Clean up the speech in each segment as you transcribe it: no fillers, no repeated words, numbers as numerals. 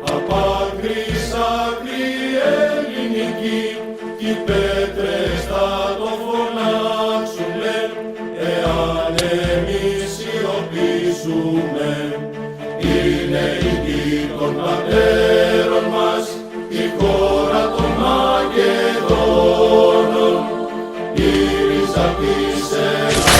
Απ' άκρη σ' άκρη ελληνική κι οι πέτρες θα το φωνάξουνε εάν εμείς σιωπήσουμε. Είναι η γη των πατέρων μας, η χώρα των Μακεδόνων, η ρίζα της Ελλάδας.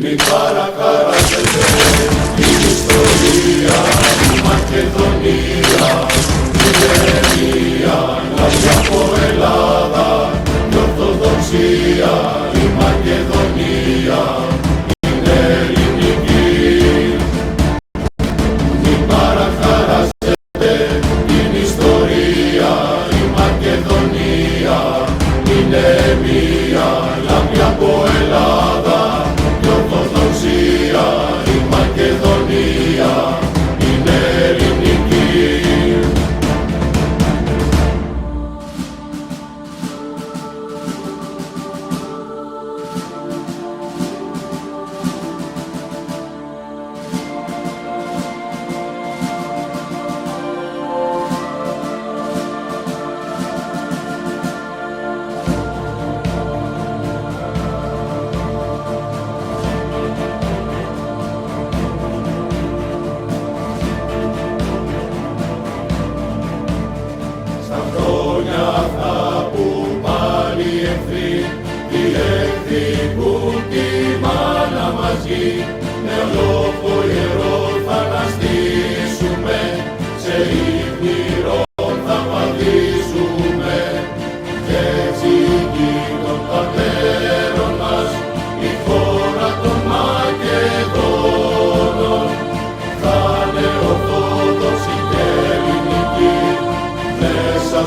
Μην παρακαράζετε την ιστορία, η Μακεδονία, η Ερμία, λαμπρή από Ελλάδα, η Ορθοδοξία, η Μακεδονία, είναι ελληνική. Μην παρακαράζετε την ιστορία, η Μακεδονία, είναι μία, λαμπρή από Ελλάδα, η Μακεδονία είναι ελληνική. Αυτά που πάλι εχθροί διεκδικούν τη μάνα μαζί με